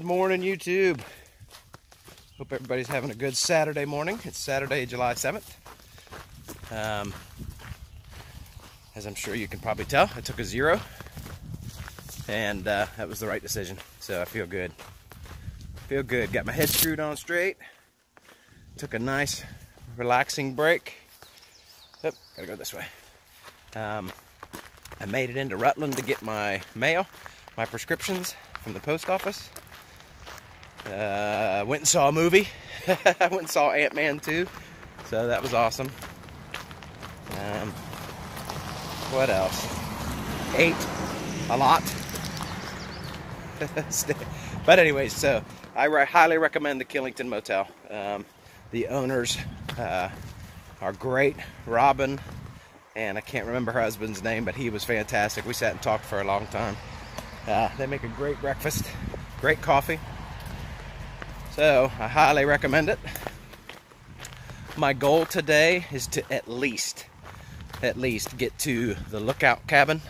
Good morning, YouTube. Hope everybody's having a good Saturday morning. It's Saturday, July 7th. As I'm sure you can probably tell, I took a 0, and that was the right decision. So I feel good. Feel good. Got my head screwed on straight. Took a nice, relaxing break. Oh, gotta go this way. I made it into Rutland to get my mail, my prescriptions from the post office. Went and saw a movie. I went and saw Ant-Man 2, so that was awesome. What else? Ate a lot. But anyways, so I highly recommend the Killington Motel. The owners are great. Robin, and I can't remember her husband's name, but he was fantastic. We sat and talked for a long time. They make a great breakfast, great coffee. So I highly recommend it. My goal today is to at least get to the lookout cabin.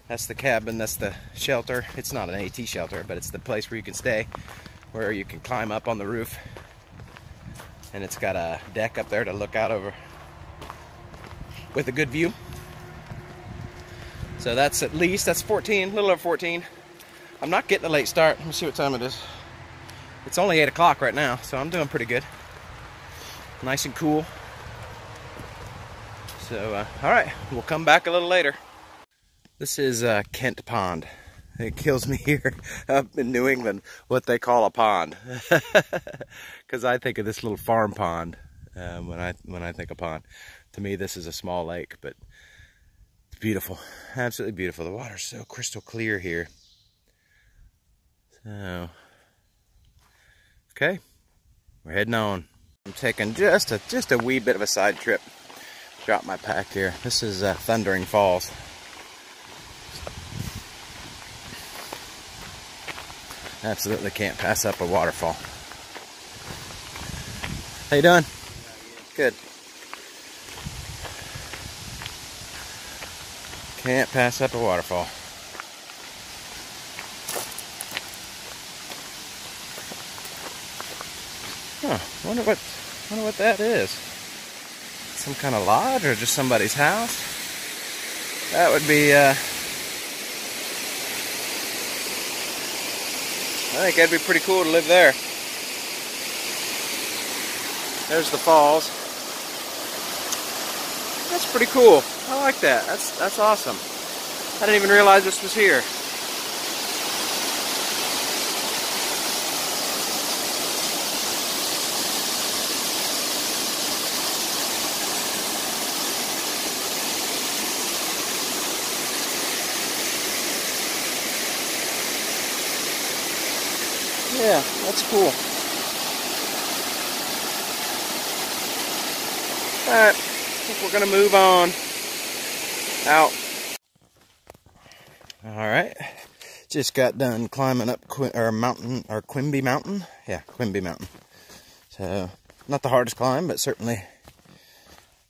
That's the cabin, that's the shelter. It's not an AT shelter, but it's the place where you can stay, where you can climb up on the roof. And it's got a deck up there to look out over with a good view. So that's at least, that's 14, a little over 14. I'm not getting a late start. Let me see what time it is. It's only 8 o'clock right now, so I'm doing pretty good. Nice and cool. So, all right, we'll come back a little later. This is Kent Pond. It kills me here up in New England what they call a pond, because I think of this little farm pond when I think of pond. To me, this is a small lake, but it's beautiful, absolutely beautiful. The water's so crystal clear here. So, okay, we're heading on. I'm taking just a wee bit of a side trip. Drop my pack here. This is Thundering Falls. Absolutely can't pass up a waterfall. How you doing? Good. Can't pass up a waterfall. Huh, wonder what that is. Some kind of lodge or just somebody's house? That would be I think that'd be pretty cool to live there. There's the falls. That's pretty cool. I like that. That's awesome. I didn't even realize this was here. Yeah, that's cool. Alright, I think we're gonna move on out. Alright, just got done climbing up Quimby Mountain. Yeah, Quimby Mountain. So, not the hardest climb, but certainly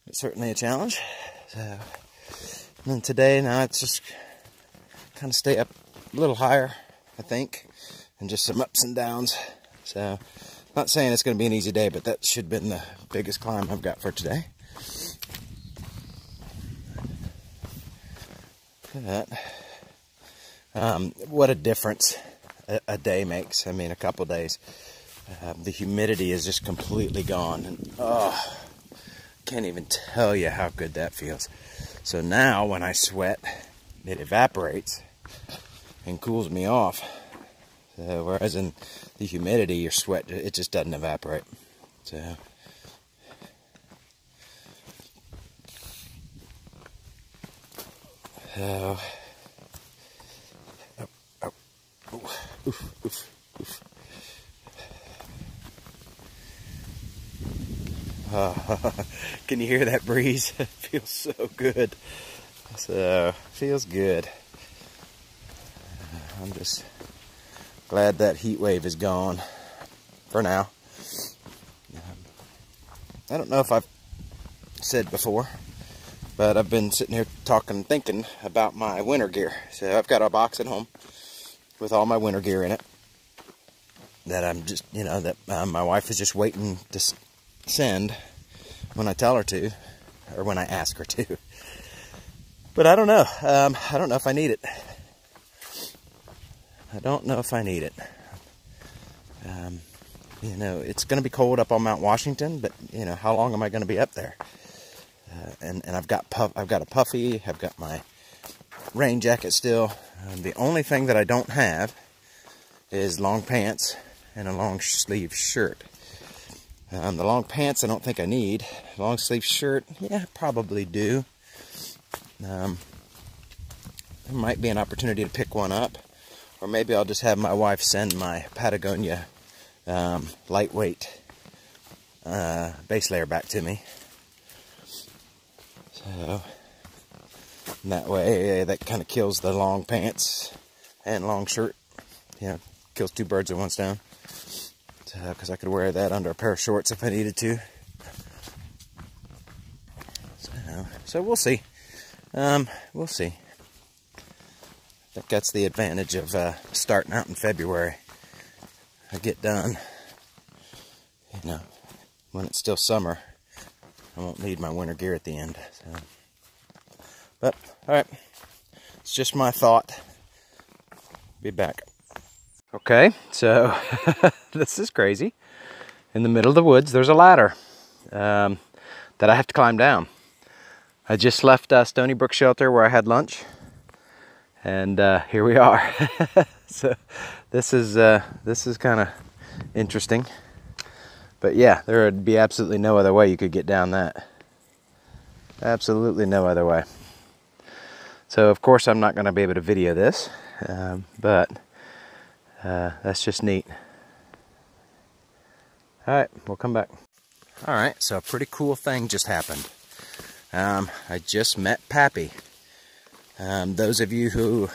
a challenge. So, and then today, now it's just kind of stay up a little higher, I think. And just some ups and downs. So, not saying it's going to be an easy day, but that should have been the biggest climb I've got for today. Look at that. What a difference a day makes. I mean, a couple days. The humidity is just completely gone. And, oh, can't even tell you how good that feels. So now, when I sweat, it evaporates and cools me off. Whereas in the humidity, your sweat, it just doesn't evaporate. So, can you hear that breeze? It feels so good. So, feels good. I'm just glad that heat wave is gone for now. I don't know if I've said before, but I've been sitting here thinking about my winter gear. So I've got a box at home with all my winter gear in it. that I'm just, you know, that my wife is just waiting to send when I tell her to, or when I ask her to. But I don't know. I don't know if I need it. I don't know if I need it. You know, it's going to be cold up on Mount Washington, but you know, how long am I going to be up there? And I've got a puffy. I've got my rain jacket still. The only thing that I don't have is long pants and a long sleeve shirt. The long pants I don't think I need. Long sleeve shirt, yeah, probably do. There might be an opportunity to pick one up, or maybe I'll just have my wife send my Patagonia lightweight base layer back to me. So that way, that kind of kills the long pants and long shirt. You know, kills two birds with one stone. Because I could wear that under a pair of shorts if I needed to. So we'll see. We'll see. I think that's the advantage of starting out in February. I get done, you know, when it's still summer. I won't need my winter gear at the end. So. But, alright. It's just my thought. Be back. Okay, so this is crazy. In the middle of the woods, there's a ladder that I have to climb down. I just left Stony Brook Shelter where I had lunch, and here we are. So this is kind of interesting, but yeah, there would be absolutely no other way you could get down that. Absolutely no other way. So of course I'm not going to be able to video this, but that's just neat. Alright, we'll come back. Alright, so a pretty cool thing just happened. I just met Pappy. Those of you who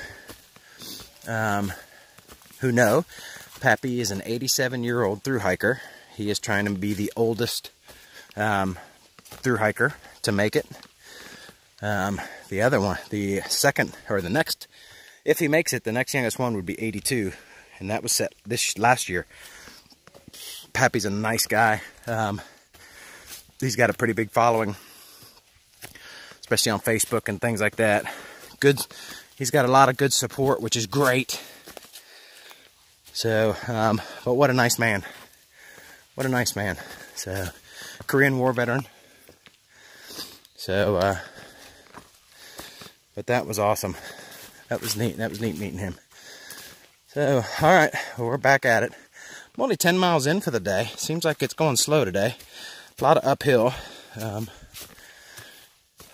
know, Pappy is an 87-year-old thru hiker. He is trying to be the oldest thru hiker to make it. The other one, the second, or the next, if he makes it, the next youngest one would be 82. And that was set this last year. Pappy's a nice guy. He's got a pretty big following, especially on Facebook and things like that. Good. He's got a lot of good support, which is great. So, but what a nice man. What a nice man. So, Korean War veteran. So, but that was awesome. That was neat. That was neat meeting him. So, alright, well, we're back at it. I'm only 10 miles in for the day. Seems like it's going slow today. A lot of uphill.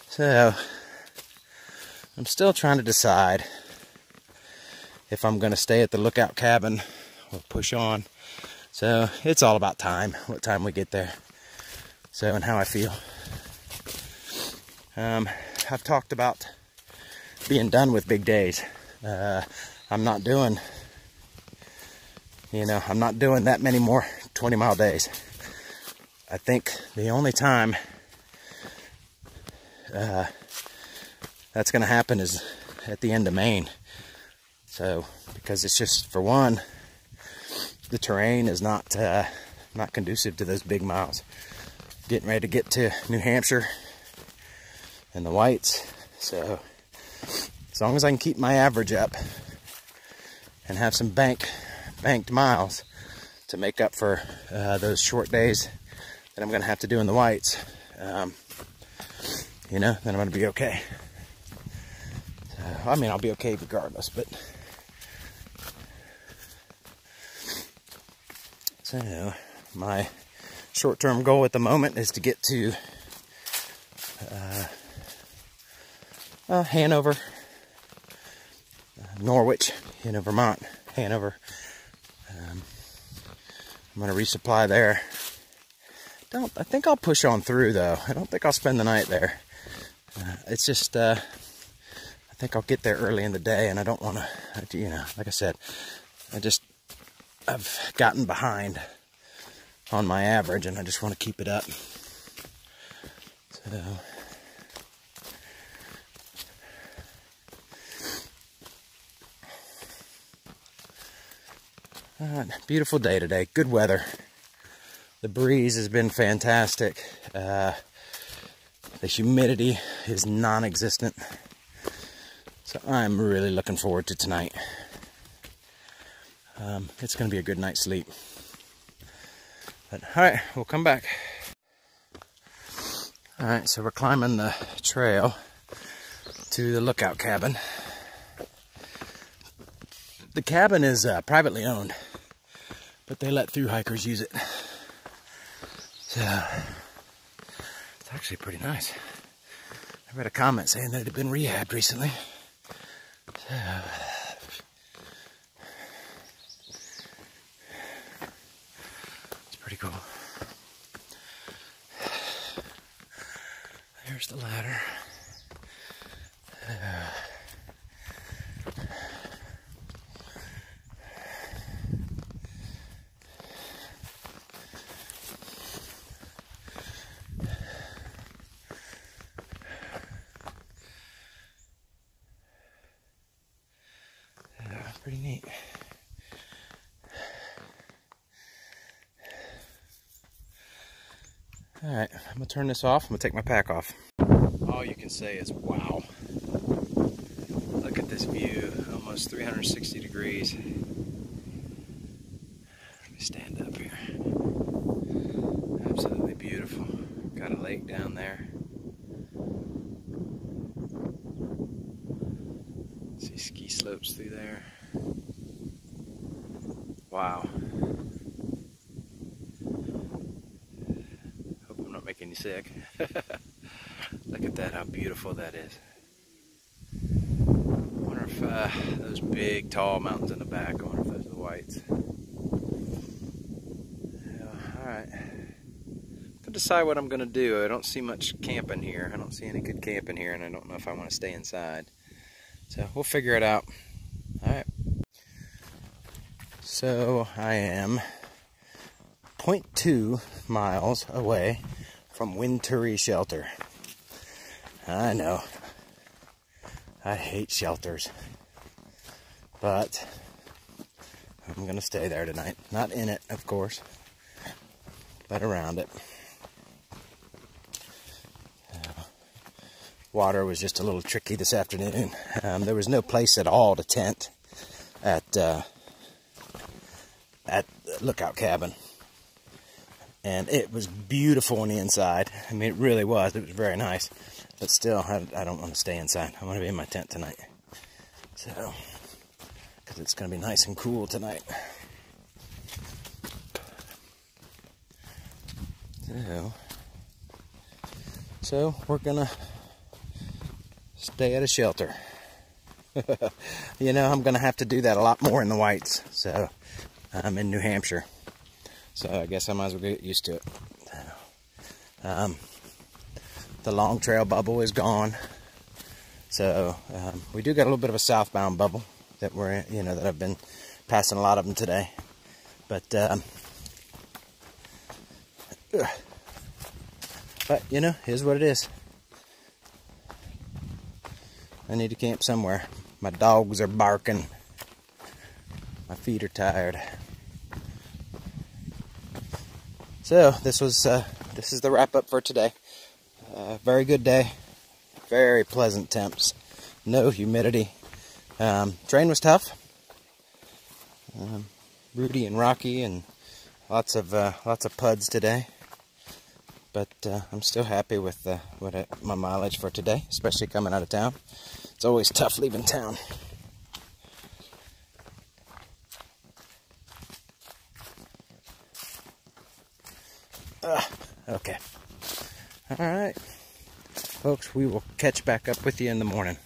So, I'm still trying to decide if I'm going to stay at the lookout cabin or push on. So, it's all about time, what time we get there. So, and how I feel. I've talked about being done with big days. I'm not doing... You know, I'm not doing that many more 20-mile days. I think the only time that's going to happen is at the end of Maine. So, because it's just, for one, the terrain is not conducive to those big miles. Getting ready to get to New Hampshire and the Whites. So, as long as I can keep my average up and have some banked miles to make up for those short days that I'm going to have to do in the Whites, you know, then I'm going to be okay. So, I mean, I'll be okay regardless, but... So, my short-term goal at the moment is to get to Hanover, Norwich, Vermont, Hanover. I'm going to resupply there. I think I'll push on through, though. I don't think I'll spend the night there. It's just, I think I'll get there early in the day, and I don't want to, you know, like I said, I've gotten behind on my average, and I just want to keep it up. So... Beautiful day today. Good weather. The breeze has been fantastic. The humidity is non-existent. So I'm really looking forward to tonight. It's going to be a good night's sleep. But alright, we'll come back. Alright, so we're climbing the trail to the lookout cabin. The cabin is privately owned, but they let through hikers use it. So it's actually pretty nice. I read a comment saying that it had been rehabbed recently. So it's pretty cool. There's the ladder. Pretty neat. Alright, I'm going to turn this off. I'm going to take my pack off. All you can say is wow. Look at this view. Almost 360 degrees. Let me stand up here. Absolutely beautiful. Got a lake down there. See ski slopes through there. Wow. Hope I'm not making you sick. Look at that, how beautiful that is. I wonder if those big, tall mountains in the back, I wonder if those are the whites. Yeah, alright. To decide what I'm going to do. I don't see much camping here. I don't see any good camping here, and I don't know if I want to stay inside. So we'll figure it out. Alright. So I am 0.2 miles away from Wintturi shelter. I know. I hate shelters. But I'm going to stay there tonight. Not in it, of course, but around it. Water was just a little tricky this afternoon. There was no place at all to tent at the lookout cabin, and it was beautiful on the inside. I mean, it really was. It was very nice, but still, I don't want to stay inside. I want to be in my tent tonight, so because it's going to be nice and cool tonight. So we're gonna stay at a shelter. You know, I'm gonna have to do that a lot more in the whites. So I'm in New Hampshire, so I guess I might as well get used to it. The long trail bubble is gone, so we do got a little bit of a southbound bubble that we're in, you know, that I've been passing a lot of them today, but you know, here's what it is. I need to camp somewhere. My dogs are barking. My feet are tired. So this is the wrap up for today. Very good day. Very pleasant temps. No humidity. Train was tough. Rooty and rocky, and lots of puds today. But I'm still happy with my mileage for today, especially coming out of town. It's always tough leaving town. Okay. All right. Folks, we will catch back up with you in the morning.